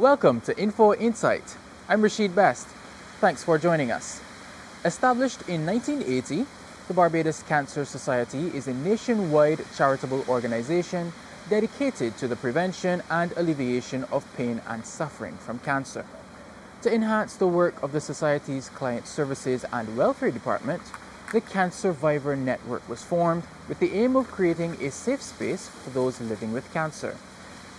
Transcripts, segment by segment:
Welcome to Info Insight. I'm Rashid Best. Thanks for joining us. Established in 1980, the Barbados Cancer Society is a nationwide charitable organization dedicated to the prevention and alleviation of pain and suffering from cancer. To enhance the work of the Society's Client Services and Welfare Department, the Cancervivor network was formed with the aim of creating a safe space for those living with cancer.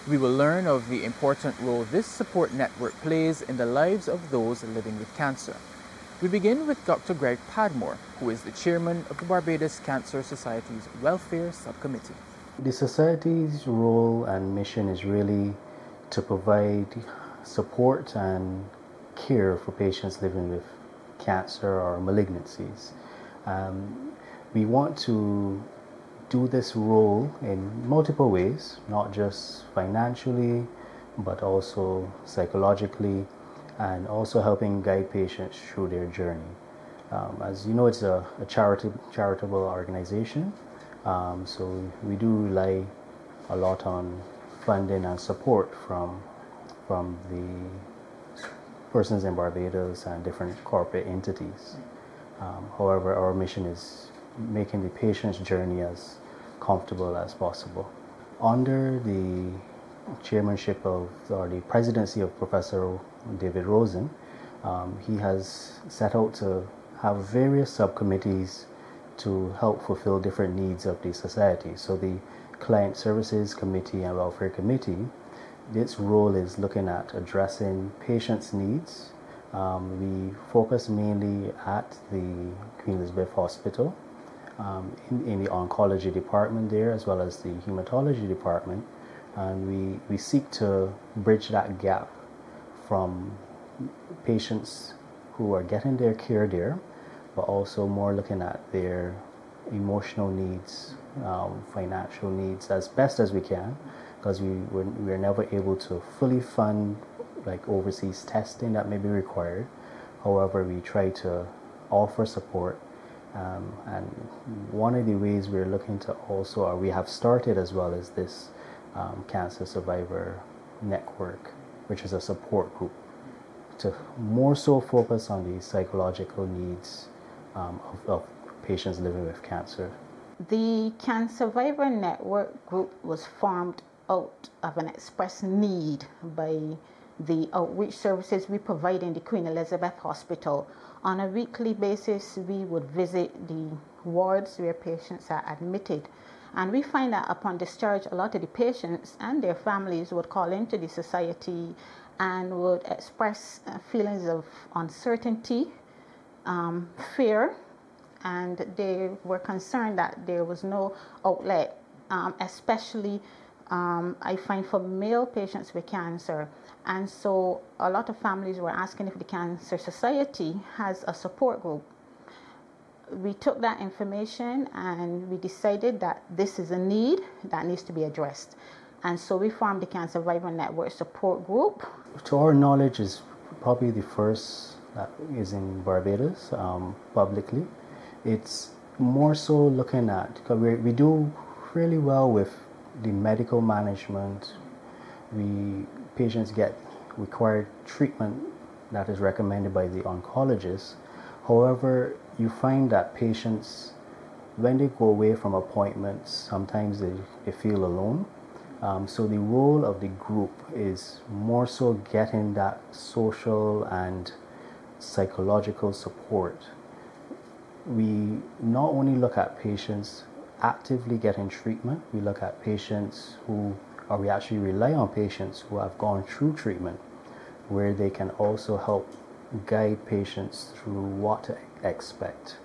We will learn of the important role this support network plays in the lives of those living with cancer. We begin with Dr. Greg Padmore, who is the chairman of the Barbados Cancer Society's Welfare Subcommittee. The Society's role and mission is really to provide support and care for patients living with cancer or malignancies. We want to do this role in multiple ways, not just financially, but also psychologically, and also helping guide patients through their journey. As you know, it's a charitable organization, so we do rely a lot on funding and support from the persons in Barbados and different corporate entities. However, our mission is making the patient's journey as comfortable as possible. Under the chairmanship or the presidency of Professor David Rosen, he has set out to have various subcommittees to help fulfill different needs of the society. So the Client Services Committee and Welfare Committee, its role is looking at addressing patients' needs. We focus mainly at the Queen Elizabeth Hospital, in the oncology department there, as well as the hematology department, and we seek to bridge that gap from patients who are getting their care there, but also more looking at their emotional needs, financial needs as best as we can, because we're never able to fully fund like overseas testing that may be required. However, we try to offer support. And one of the ways we're looking to also, or we have started as well, is this Cancer Survivor network, which is a support group to more so focus on the psychological needs of patients living with cancer. The Cancervivor network group was formed out of an express need by the outreach services we provide in the Queen Elizabeth Hospital. On a weekly basis, we would visit the wards where patients are admitted. And we find that upon discharge, a lot of the patients and their families would call into the society and would express feelings of uncertainty, fear, and they were concerned that there was no outlet, especially I find for male patients with cancer. And so a lot of families were asking if the Cancer Society has a support group. We took that information and we decided that this is a need that needs to be addressed. And so we formed the Cancervivor Network Support Group. To our knowledge, is probably the first that is in Barbados publicly. It's more so looking at, because we do really well with the medical management. Patients get required treatment that is recommended by the oncologist. However, you find that patients, when they go away from appointments, sometimes they feel alone. So the role of the group is more so getting that social and psychological support. We not only look at patients actively getting treatment, we look at patients we actually rely on patients who have gone through treatment, where they can also help guide patients through what to expect.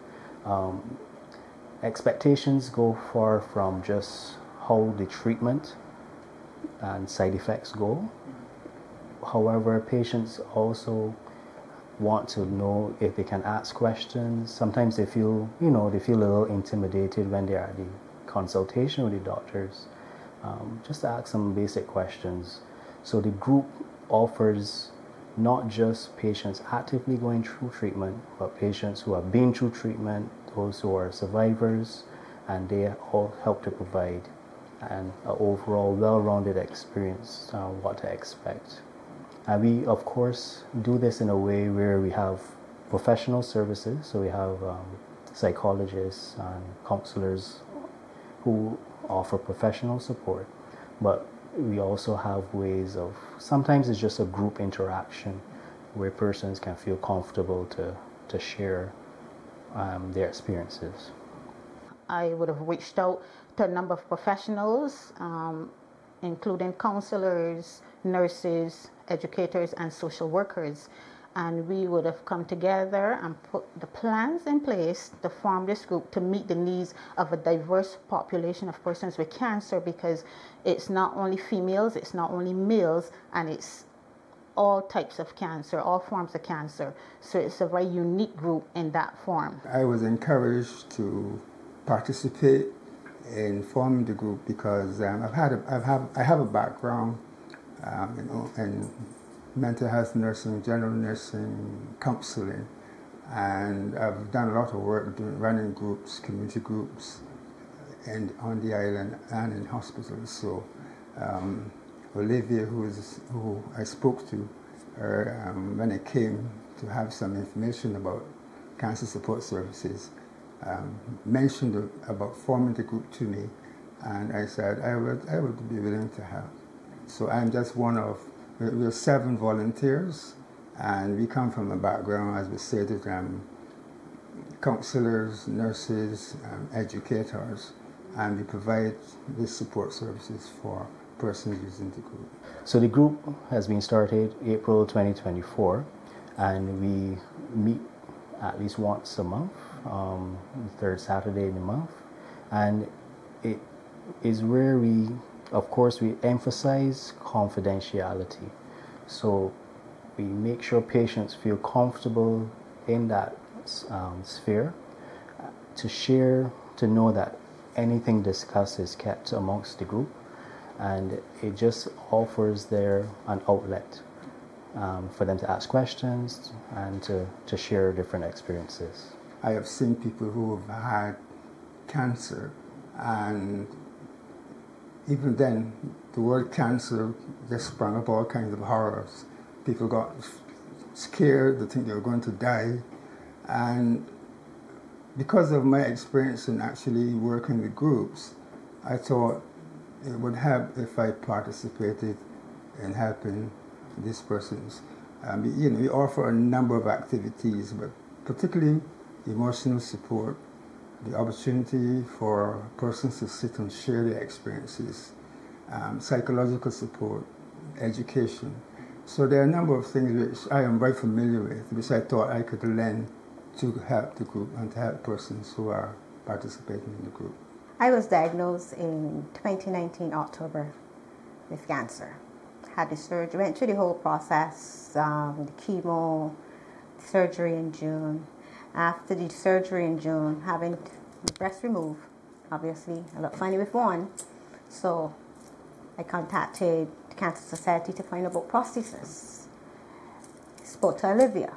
Expectations go far from just how the treatment and side effects go. However, patients also want to know if they can ask questions. Sometimes they feel a little intimidated when they're at the consultation with the doctors. Just to ask some basic questions. So the group offers not just patients actively going through treatment, but patients who have been through treatment, those who are survivors, and they all help to provide an overall well-rounded experience, what to expect. And we, of course, do this in a way where we have professional services. So we have psychologists and counselors who offer professional support. But we also have ways of, sometimes it's just a group interaction where persons can feel comfortable to share their experiences. I would have reached out to a number of professionals, including counselors, nurses, educators, and social workers. And we would have come together and put the plans in place to form this group to meet the needs of a diverse population of persons with cancer, because it's not only females, it's not only males, and it's all types of cancer, all forms of cancer. So it's a very unique group in that form. I was encouraged to participate in forming the group because I have a background in mental health nursing, general nursing, counseling, and I've done a lot of work running groups, community groups, and on the island and in hospitals. So Olivia, who I spoke to when I came to have some information about cancer support services, mentioned about forming the group to me, and I said I would be willing to help. So I'm just one of, we're 7 volunteers, and we come from a background, as we stated, counselors, nurses, educators, and we provide these support services for persons using the group. So the group has been started April 2024, and we meet at least once a month, the third Saturday in the month, and it is where we, of course, we emphasize confidentiality. So we make sure patients feel comfortable in that sphere to share, to know that anything discussed is kept amongst the group, and it just offers there an outlet for them to ask questions and to share different experiences. I have seen people who have had cancer, and even then, the word cancer just sprung up all kinds of horrors. People got scared, they think they were going to die. And because of my experience in actually working with groups, I thought it would help if I participated in helping these persons. We offer a number of activities, but particularly emotional support, the opportunity for persons to sit and share their experiences, psychological support, education. So there are a number of things which I am very familiar with, which I thought I could lend to help the group and to help persons who are participating in the group. I was diagnosed in 2019 October with cancer. Had the surgery, went through the whole process, the chemo, surgery in June. After the surgery in June, having the breast removed, obviously, I looked funny with one, so I contacted the Cancer Society to find out about prosthesis. Spoke to Olivia.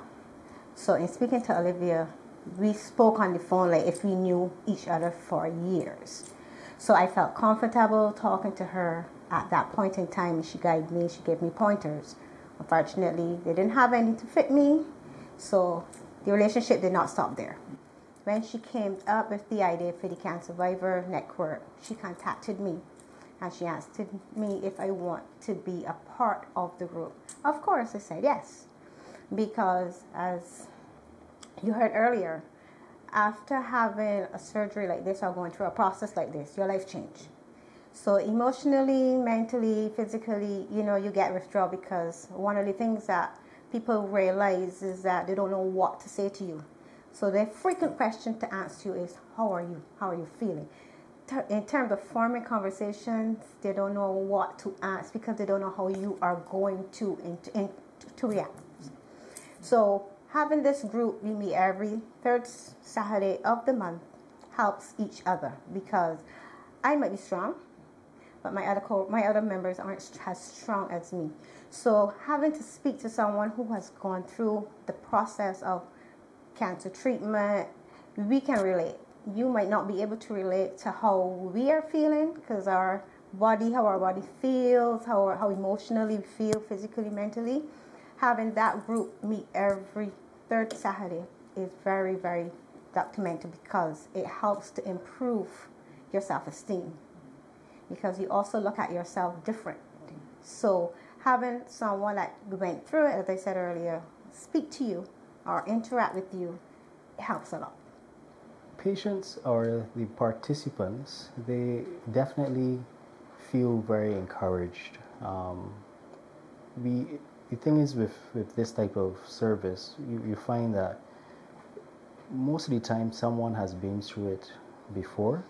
So in speaking to Olivia, we spoke on the phone like if we knew each other for years. So I felt comfortable talking to her at that point in time. She guided me, she gave me pointers. Unfortunately, they didn't have any to fit me, so the relationship did not stop there. When she came up with the idea for the Cancervivor network, she contacted me and she asked me if I want to be a part of the group. Of course, I said yes, because as you heard earlier, after having a surgery like this or going through a process like this, your life changed. So emotionally, mentally, physically, you get withdrawal, because one of the things that people realize is that they don't know what to say to you. So the frequent question to ask you is, how are you? How are you feeling? In terms of forming conversations, they don't know what to ask because they don't know how you are going to react. So having this group, we meet every third Saturday of the month, helps each other, because I might be strong, but my other members aren't as strong as me. So having to speak to someone who has gone through the process of cancer treatment, we can relate. You might not be able to relate to how we are feeling because our body, how our body feels, how emotionally we feel, physically, mentally. Having that group meet every third Saturday is very, very documented because it helps to improve your self-esteem, because you also look at yourself different. So having someone that went through it, as I said earlier, speak to you or interact with you, it helps a lot. Patients or the participants, they definitely feel very encouraged. The thing is with this type of service, you find that most of the time someone has been through it before,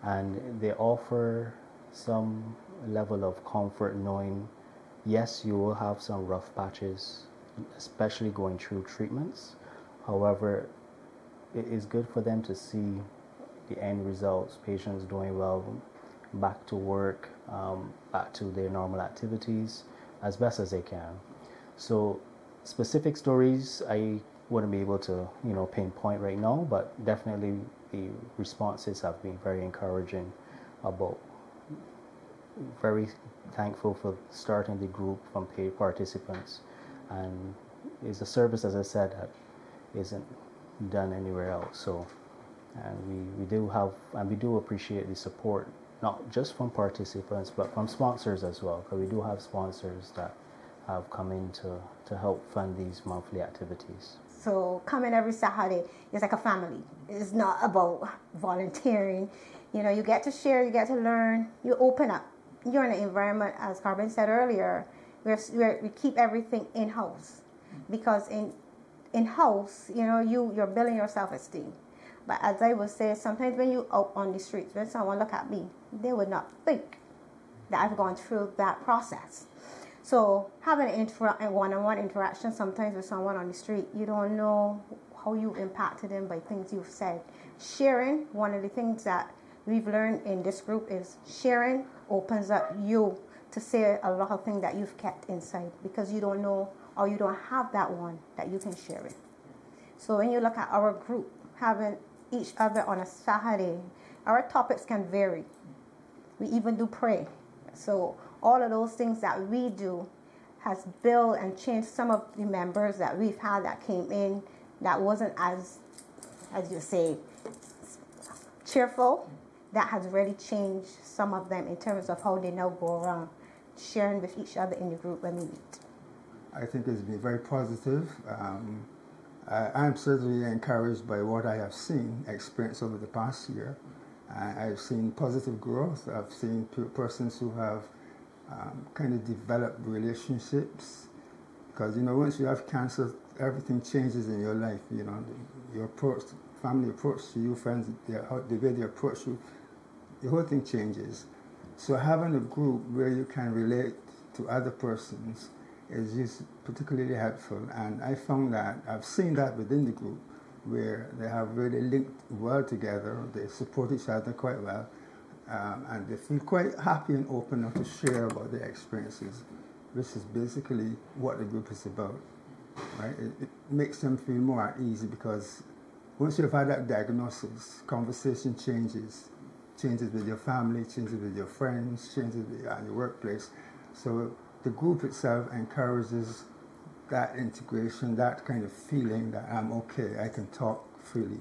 and they offer some level of comfort knowing, yes, you will have some rough patches, especially going through treatments. However, it is good for them to see the end results, patients doing well, back to work, back to their normal activities as best as they can. So specific stories I wouldn't be able to pinpoint right now, but definitely the responses have been very encouraging. About very thankful for starting the group from paid participants, and it's a service, as I said, that isn't done anywhere else. So, and we do appreciate the support, not just from participants but from sponsors as well, because we do have sponsors that have come in to help fund these monthly activities. So coming every Saturday is like a family. It's not about volunteering. You get to share, you get to learn, you open up. You're in an environment, as Carbon said earlier, we keep everything in-house. Because in-house, you're building your self-esteem. But as I would say, sometimes when you out on the streets, when someone look at me, they would not think that I've gone through that process. So having a one-on-one interaction sometimes with someone on the street, you don't know how you impacted them by things you've said. Sharing, one of the things that we've learned in this group is sharing opens up you to say a lot of things that you've kept inside, because you don't know or you don't have that one that you can share it. So when you look at our group, having each other on a Saturday, our topics can vary. We even do pray. So all of those things that we do has built and changed some of the members that we've had that came in that wasn't as you say, cheerful. That has really changed some of them in terms of how they now go around sharing with each other in the group when we meet. I think it's been very positive. I'm certainly encouraged by what I have seen, experienced over the past year. I've seen positive growth. I've seen persons who have kind of developed relationships. Because, once you have cancer, everything changes in your life. Your approach, family approach to you, friends, the way they approach you, the whole thing changes. So having a group where you can relate to other persons is just particularly helpful. And I found that, I've seen that within the group, where they have really linked well together, they support each other quite well, and they feel quite happy and open enough to share about their experiences, which is basically what the group is about, right? It makes them feel more at ease, because once you've had that diagnosis, conversation changes with your family, changes with your friends, changes with your workplace. So the group itself encourages that integration, that kind of feeling that I'm okay, I can talk freely.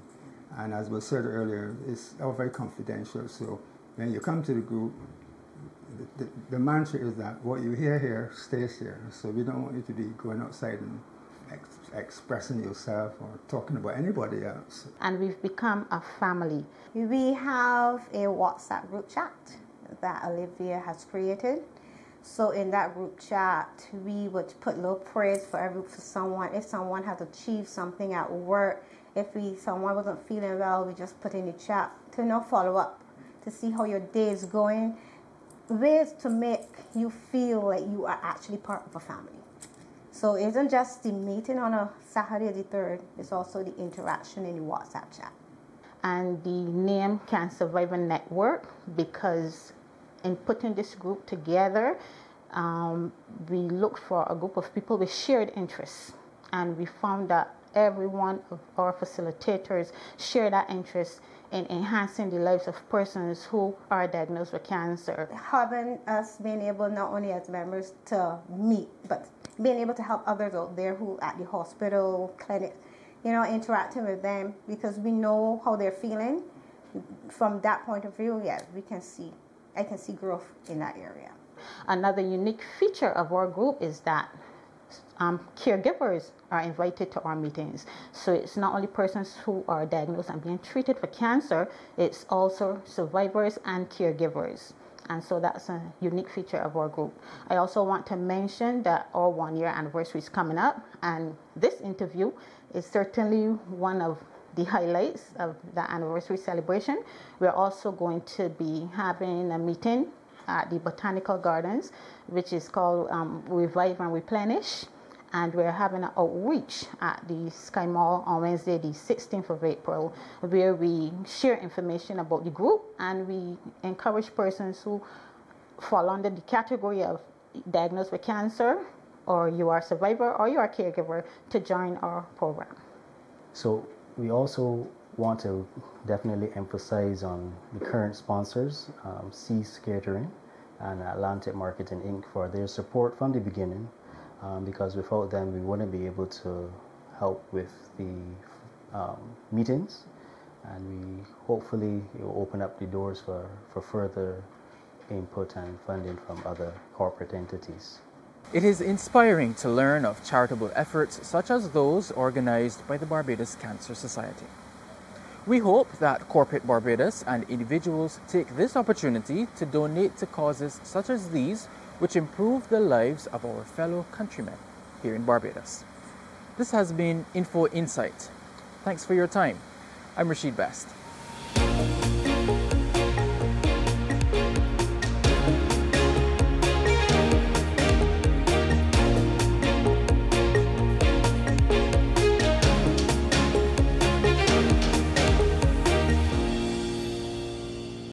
And as was said earlier, it's all very confidential. So when you come to the group, the mantra is that what you hear here stays here. So we don't want you to be going outside and expressing yourself or talking about anybody else. And we've become a family. We have a WhatsApp group chat that Olivia has created. So in that group chat, we would put little prayers for someone. If someone has achieved something at work, if someone wasn't feeling well, we just put in the chat to follow up, to see how your day is going. Ways to make you feel like you are actually part of a family. So it isn't just the meeting on a Saturday the 3rd, it's also the interaction in the WhatsApp chat. And the name Cancervivor Network, because in putting this group together, we looked for a group of people with shared interests. And we found that every one of our facilitators share that interest in enhancing the lives of persons who are diagnosed with cancer. Having us being able not only as members to meet, but being able to help others out there who at the hospital, clinic, interacting with them, because we know how they're feeling. From that point of view, yes, I can see growth in that area. Another unique feature of our group is that caregivers are invited to our meetings. So it's not only persons who are diagnosed and being treated for cancer, it's also survivors and caregivers. And so that's a unique feature of our group. I also want to mention that our 1-year anniversary is coming up, and this interview is certainly one of the highlights of the anniversary celebration. We're also going to be having a meeting at the Botanical Gardens, which is called Revive and Replenish. And we're having an outreach at the Sky Mall on Wednesday, the 16th of April, where we share information about the group and we encourage persons who fall under the category of diagnosed with cancer, or you are a survivor, or you are a caregiver, to join our program. So we also want to definitely emphasize on the current sponsors, Cease Catering and Atlantic Marketing Inc. for their support from the beginning. Because without them, we wouldn't be able to help with the meetings, and we hopefully it will open up the doors for further input and funding from other corporate entities. It is inspiring to learn of charitable efforts such as those organized by the Barbados Cancer Society. We hope that corporate Barbados and individuals take this opportunity to donate to causes such as these, which improve the lives of our fellow countrymen here in Barbados. This has been Info Insight. Thanks for your time. I'm Rashid Best.